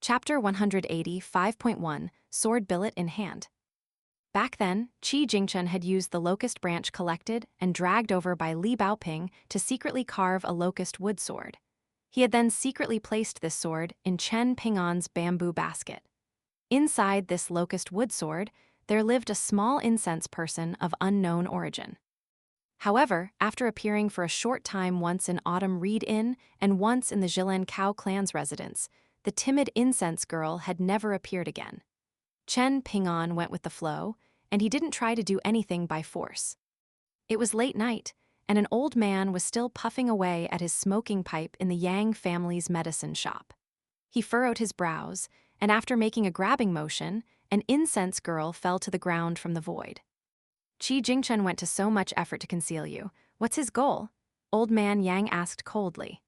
Chapter 180, 5.1, Sword Billet in Hand. Back then, Qi Jingchen had used the locust branch collected and dragged over by Li Baoping to secretly carve a locust wood sword. He had then secretly placed this sword in Chen Ping'an's bamboo basket. Inside this locust wood sword, there lived a small incense person of unknown origin. However, after appearing for a short time once in Autumn Reed Inn and once in the Zhilen Cao clan's residence, the timid incense girl had never appeared again. Chen Ping'an went with the flow, and he didn't try to do anything by force. It was late night, and an old man was still puffing away at his smoking pipe in the Yang family's medicine shop. He furrowed his brows, and after making a grabbing motion, an incense girl fell to the ground from the void. Qi Jingchen went to so much effort to conceal you. What's his goal? Old man Yang asked coldly.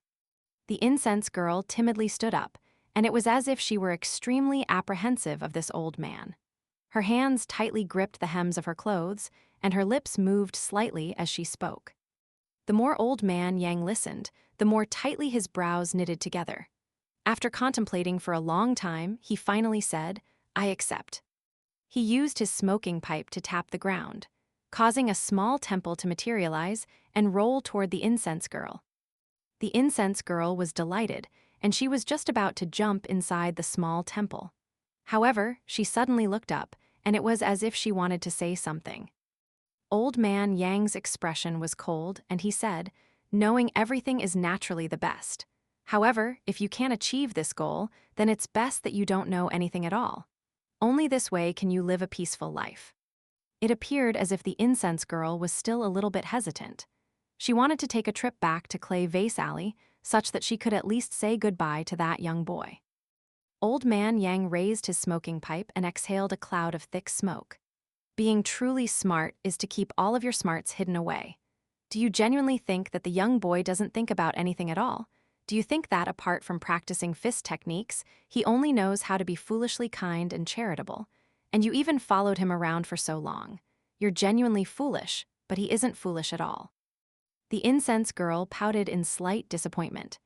The incense girl timidly stood up, and it was as if she were extremely apprehensive of this old man. Her hands tightly gripped the hems of her clothes, and her lips moved slightly as she spoke. The more old man Yang listened, the more tightly his brows knitted together. After contemplating for a long time, he finally said, "I accept." He used his smoking pipe to tap the ground, causing a small temple to materialize and roll toward the incense girl. The incense girl was delighted, and she was just about to jump inside the small temple. However, she suddenly looked up, and it was as if she wanted to say something. Old man Yang's expression was cold, and he said, "Knowing everything is naturally the best. However, if you can't achieve this goal, then it's best that you don't know anything at all. Only this way can you live a peaceful life." It appeared as if the incense girl was still a little bit hesitant. She wanted to take a trip back to Clay Vase Alley, such that she could at least say goodbye to that young boy. Old man Yang raised his smoking pipe and exhaled a cloud of thick smoke. Being truly smart is to keep all of your smarts hidden away. Do you genuinely think that the young boy doesn't think about anything at all? Do you think that, apart from practicing fist techniques, he only knows how to be foolishly kind and charitable? And you even followed him around for so long. You're genuinely foolish, but he isn't foolish at all. The incense girl pouted in slight disappointment.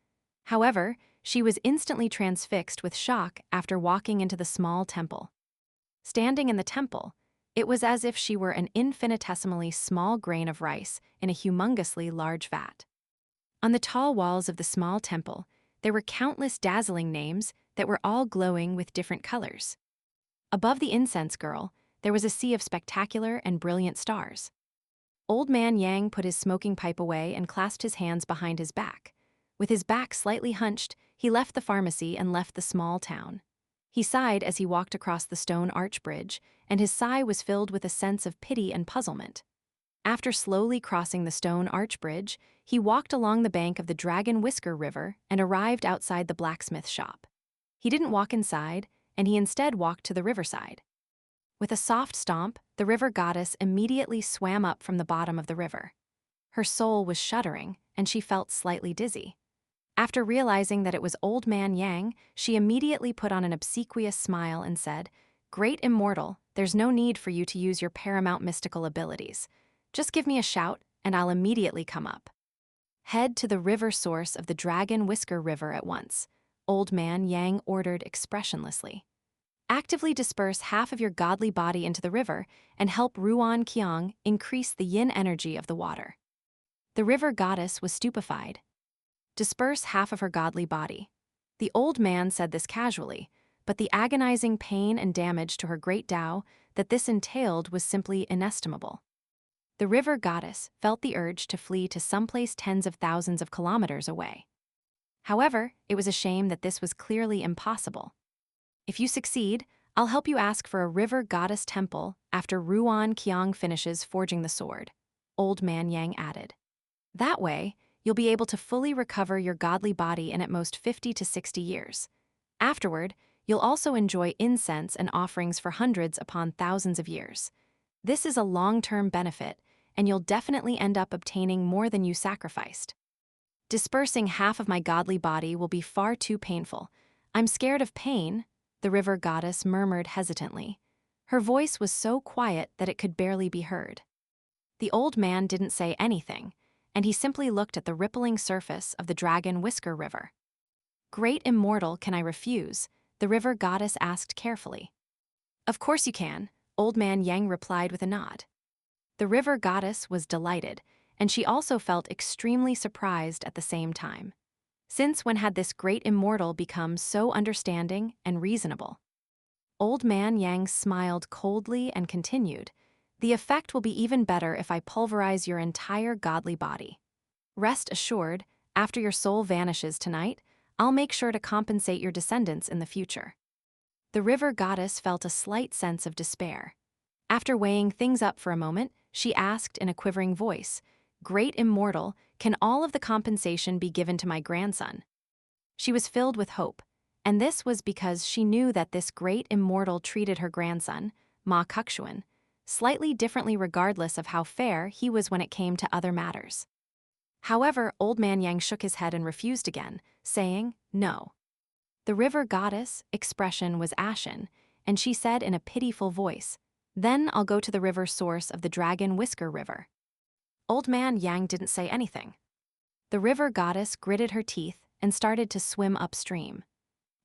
However, she was instantly transfixed with shock after walking into the small temple. Standing in the temple, it was as if she were an infinitesimally small grain of rice in a humongously large vat. On the tall walls of the small temple, there were countless dazzling names that were all glowing with different colors. Above the incense girl, there was a sea of spectacular and brilliant stars. Old man Yang put his smoking pipe away and clasped his hands behind his back. With his back slightly hunched, he left the pharmacy and left the small town. He sighed as he walked across the stone arch bridge, and his sigh was filled with a sense of pity and puzzlement. After slowly crossing the stone arch bridge, he walked along the bank of the Dragon Whisker River and arrived outside the blacksmith shop. He didn't walk inside, and he instead walked to the riverside. With a soft stomp, the river goddess immediately swam up from the bottom of the river. Her soul was shuddering, and she felt slightly dizzy. After realizing that it was Old Man Yang, she immediately put on an obsequious smile and said, "Great Immortal, there's no need for you to use your paramount mystical abilities. Just give me a shout, and I'll immediately come up. Head to the river source of the Dragon Whisker River at once," Old Man Yang ordered expressionlessly. "Actively disperse half of your godly body into the river and help Ruan Qiang increase the yin energy of the water." The river goddess was stupefied. Disperse half of her godly body. The old man said this casually, but the agonizing pain and damage to her great Tao that this entailed was simply inestimable. The river goddess felt the urge to flee to someplace tens of thousands of kilometers away. However, it was a shame that this was clearly impossible. "If you succeed, I'll help you ask for a river goddess temple after Ruan Qiang finishes forging the sword," Old Man Yang added. "That way, you'll be able to fully recover your godly body in at most 50 to 60 years. Afterward, you'll also enjoy incense and offerings for hundreds upon thousands of years. This is a long-term benefit, and you'll definitely end up obtaining more than you sacrificed. Dispersing half of my godly body will be far too painful. I'm scared of pain," the river goddess murmured hesitantly. Her voice was so quiet that it could barely be heard. The old man didn't say anything, and he simply looked at the rippling surface of the Dragon Whisker River. "Great Immortal, can I refuse?" The river goddess asked carefully. Of course you can, Old Man Yang replied with a nod. The river goddess was delighted, and she also felt extremely surprised at the same time. Since when had this great immortal become so understanding and reasonable? Old Man Yang smiled coldly and continued, "The effect will be even better if I pulverize your entire godly body. Rest assured, after your soul vanishes tonight, I'll make sure to compensate your descendants in the future." The river goddess felt a slight sense of despair. After weighing things up for a moment, she asked in a quivering voice, "Great immortal, can all of the compensation be given to my grandson?" She was filled with hope, and this was because she knew that this great immortal treated her grandson, Ma Kukshuan, slightly differently regardless of how fair he was when it came to other matters. However, Old Man Yang shook his head and refused again, saying, "No." The river goddess' expression was ashen, and she said in a pitiful voice, "Then I'll go to the river source of the Dragon Whisker River." Old Man Yang didn't say anything. The river goddess gritted her teeth and started to swim upstream.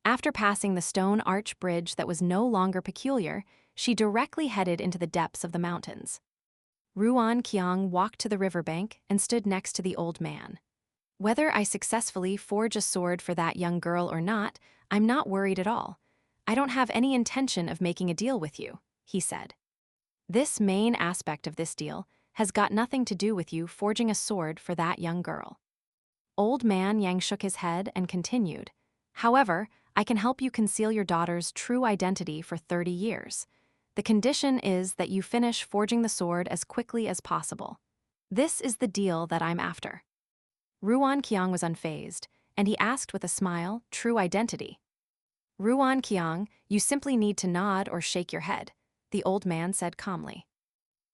After passing the stone arch bridge that was no longer peculiar, she directly headed into the depths of the mountains. Ruan Qiang walked to the riverbank and stood next to the old man. "Whether I successfully forge a sword for that young girl or not, I'm not worried at all. I don't have any intention of making a deal with you," he said. "This main aspect of this deal has got nothing to do with you forging a sword for that young girl." Old Man Yang shook his head and continued, "However, I can help you conceal your daughter's true identity for 30 years. The condition is that you finish forging the sword as quickly as possible. This is the deal that I'm after." Ruan Qiang was unfazed, and he asked with a smile, "True identity?" "Ruan Qiang, you simply need to nod or shake your head," the old man said calmly.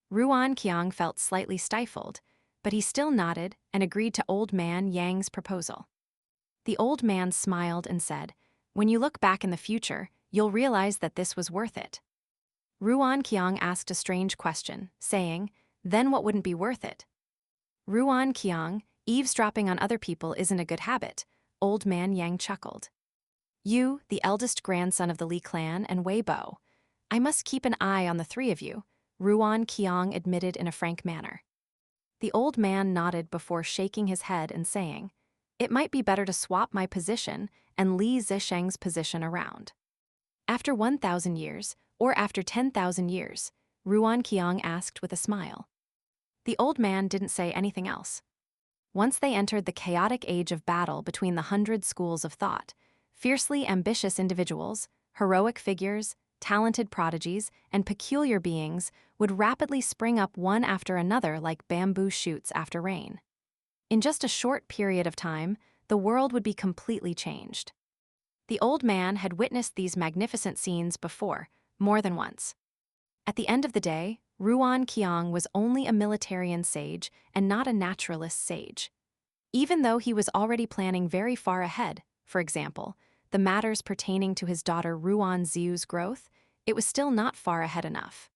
Ruan Qiang felt slightly stifled, but he still nodded and agreed to Old Man Yang's proposal. The old man smiled and said, "When you look back in the future, you'll realize that this was worth it." Ruan Qiang asked a strange question, saying, "Then what wouldn't be worth it?" "Ruan Qiang, eavesdropping on other people isn't a good habit," Old Man Yang chuckled. "You, the eldest grandson of the Li clan and Wei Bo. I must keep an eye on the three of you," Ruan Qiang admitted in a frank manner. The old man nodded before shaking his head and saying, "It might be better to swap my position and Li Zisheng's position around." "After 1,000 years, or after 10,000 years?" Ruan Qiang asked with a smile. The old man didn't say anything else. Once they entered the chaotic age of battle between the 100 schools of thought, fiercely ambitious individuals, heroic figures, talented prodigies, and peculiar beings would rapidly spring up one after another like bamboo shoots after rain. In just a short period of time, the world would be completely changed. The old man had witnessed these magnificent scenes before, more than once. At the end of the day, Ruan Qiang was only a militarian sage and not a naturalist sage. Even though he was already planning very far ahead, for example, the matters pertaining to his daughter Ruan Xiu's growth, it was still not far ahead enough.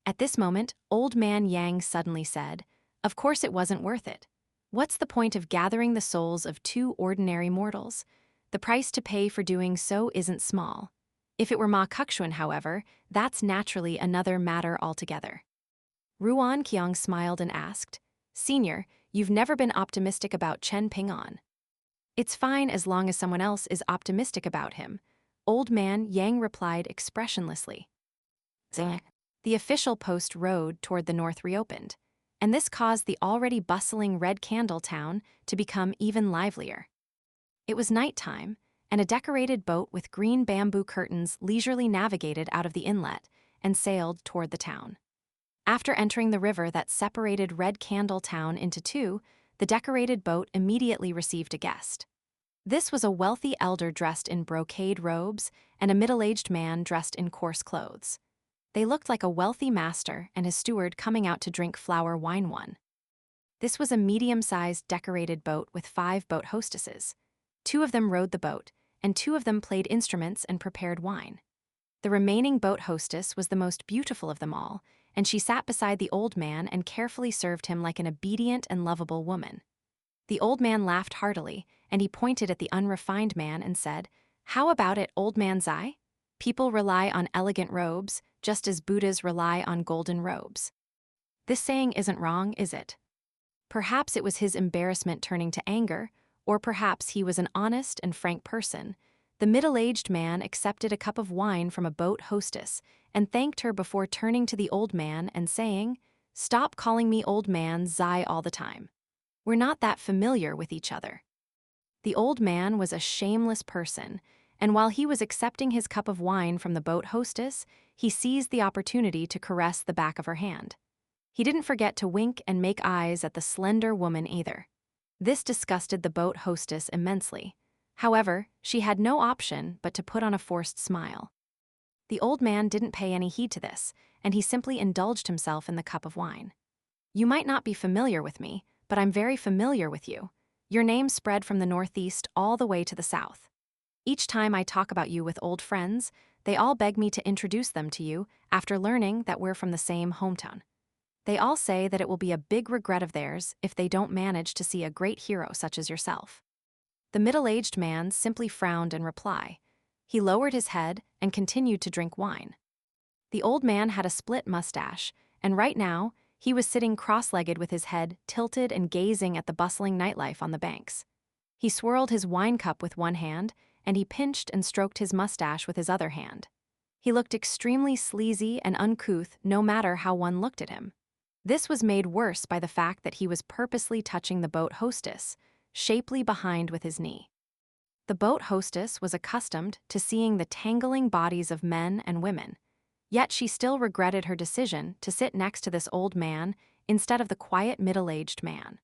At this moment, Old Man Yang suddenly said, "Of course it wasn't worth it. What's the point of gathering the souls of two ordinary mortals? The price to pay for doing so isn't small. If it were Ma Kukshuan, however, that's naturally another matter altogether." Ruan Qiang smiled and asked, "Senior, you've never been optimistic about Chen Ping'an." "It's fine as long as someone else is optimistic about him," Old Man Yang replied expressionlessly. The official post road toward the north reopened, and this caused the already bustling Red Candle town to become even livelier. It was nighttime, and a decorated boat with green bamboo curtains leisurely navigated out of the inlet and sailed toward the town. After entering the river that separated Red Candle town into two, the decorated boat immediately received a guest. This was a wealthy elder dressed in brocade robes and a middle-aged man dressed in coarse clothes. They looked like a wealthy master and his steward coming out to drink flower wine one. This was a medium-sized decorated boat with 5 boat hostesses. 2 of them rowed the boat, and 2 of them played instruments and prepared wine. The remaining boat hostess was the most beautiful of them all, and she sat beside the old man and carefully served him like an obedient and lovable woman. The old man laughed heartily, and he pointed at the unrefined man and said, How about it, old man Zai? People rely on elegant robes, just as Buddhas rely on golden robes. This saying isn't wrong, is it? Perhaps it was his embarrassment turning to anger, or perhaps he was an honest and frank person. The middle-aged man accepted a cup of wine from a boat hostess and thanked her before turning to the old man and saying, "Stop calling me old man Zai all the time. We're not that familiar with each other." The old man was a shameless person, and while he was accepting his cup of wine from the boat hostess, he seized the opportunity to caress the back of her hand. He didn't forget to wink and make eyes at the slender woman either. This disgusted the boat hostess immensely. However, she had no option but to put on a forced smile. The old man didn't pay any heed to this, and he simply indulged himself in the cup of wine. "You might not be familiar with me, but I'm very familiar with you. Your name spread from the northeast all the way to the south. Each time I talk about you with old friends, they all beg me to introduce them to you after learning that we're from the same hometown. They all say that it will be a big regret of theirs if they don't manage to see a great hero such as yourself." The middle-aged man simply frowned in reply. He lowered his head and continued to drink wine. The old man had a split mustache, and right now, he was sitting cross-legged with his head tilted and gazing at the bustling nightlife on the banks. He swirled his wine cup with one hand, and he pinched and stroked his mustache with his other hand. He looked extremely sleazy and uncouth no matter how one looked at him. This was made worse by the fact that he was purposely touching the boat hostess, shapely behind with his knee. The boat hostess was accustomed to seeing the tangling bodies of men and women, yet she still regretted her decision to sit next to this old man instead of the quiet middle-aged man.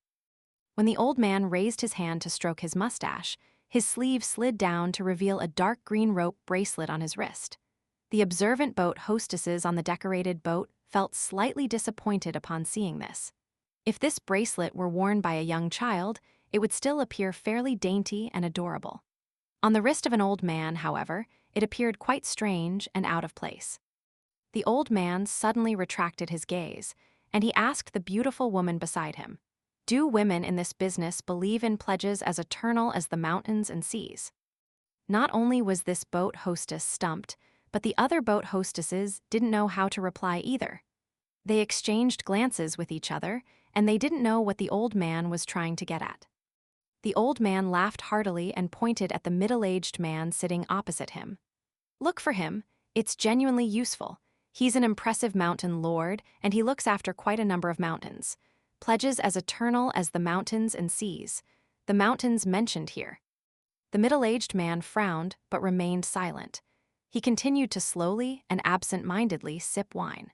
When the old man raised his hand to stroke his mustache, his sleeve slid down to reveal a dark green rope bracelet on his wrist. The observant boat hostesses on the decorated boat felt slightly disappointed upon seeing this. If this bracelet were worn by a young child, it would still appear fairly dainty and adorable. On the wrist of an old man, however, it appeared quite strange and out of place. The old man suddenly retracted his gaze, and he asked the beautiful woman beside him, "Do women in this business believe in pledges as eternal as the mountains and seas?" Not only was this boat hostess stumped, but the other boat hostesses didn't know how to reply either. They exchanged glances with each other, and they didn't know what the old man was trying to get at. The old man laughed heartily and pointed at the middle-aged man sitting opposite him. "Look for him, it's genuinely useful. He's an impressive mountain lord, and he looks after quite a number of mountains. Pledges as eternal as the mountains and seas. The mountains mentioned here." The middle-aged man frowned but remained silent. He continued to slowly and absent-mindedly sip wine.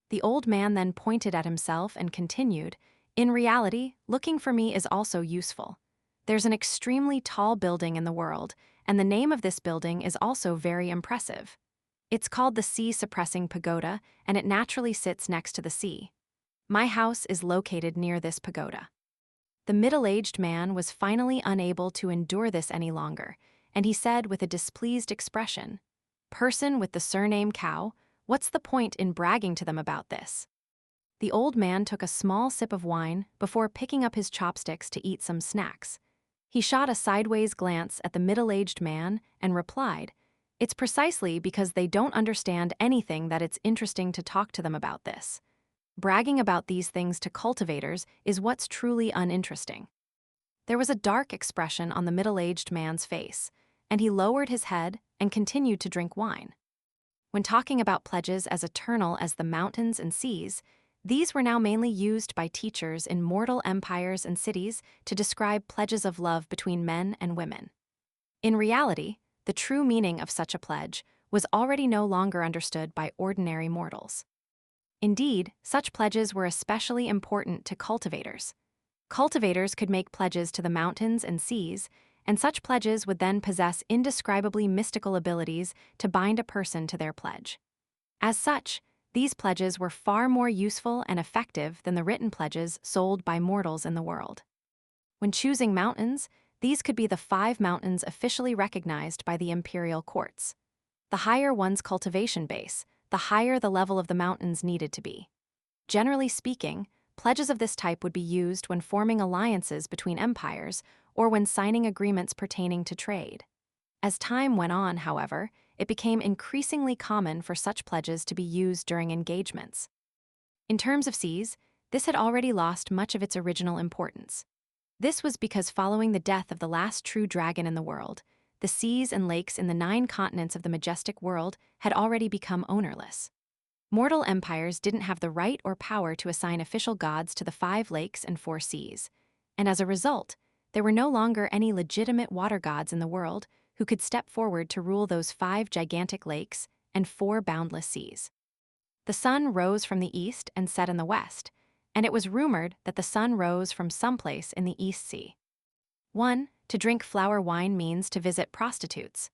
The old man then pointed at himself and continued, "In reality, looking for me is also useful. There's an extremely tall building in the world, and the name of this building is also very impressive. It's called the Sea-Suppressing Pagoda, and it naturally sits next to the sea. My house is located near this pagoda." The middle-aged man was finally unable to endure this any longer, and he said with a displeased expression, "Person with the surname Cow, what's the point in bragging to them about this?" The old man took a small sip of wine before picking up his chopsticks to eat some snacks. He shot a sideways glance at the middle-aged man and replied, "It's precisely because they don't understand anything that it's interesting to talk to them about this. Bragging about these things to cultivators is what's truly uninteresting." There was a dark expression on the middle-aged man's face, and he lowered his head and continued to drink wine. When talking about pledges as eternal as the mountains and seas, these were now mainly used by teachers in mortal empires and cities to describe pledges of love between men and women. In reality, the true meaning of such a pledge was already no longer understood by ordinary mortals. Indeed, such pledges were especially important to cultivators. Cultivators could make pledges to the mountains and seas, and such pledges would then possess indescribably mystical abilities to bind a person to their pledge. As such, these pledges were far more useful and effective than the written pledges sold by mortals in the world. When choosing mountains, these could be the 5 mountains officially recognized by the imperial courts. The higher one's cultivation base, the higher the level of the mountains needed to be. Generally speaking, pledges of this type would be used when forming alliances between empires or when signing agreements pertaining to trade. As time went on, however, it became increasingly common for such pledges to be used during engagements. In terms of seas, this had already lost much of its original importance. This was because following the death of the last true dragon in the world, the seas and lakes in the 9 continents of the majestic world had already become ownerless. Mortal empires didn't have the right or power to assign official gods to the 5 lakes and 4 seas, and as a result, there were no longer any legitimate water gods in the world who could step forward to rule those 5 gigantic lakes and 4 boundless seas. The sun rose from the east and set in the west, and it was rumored that the sun rose from someplace in the East Sea. 1. To drink flower wine means to visit prostitutes.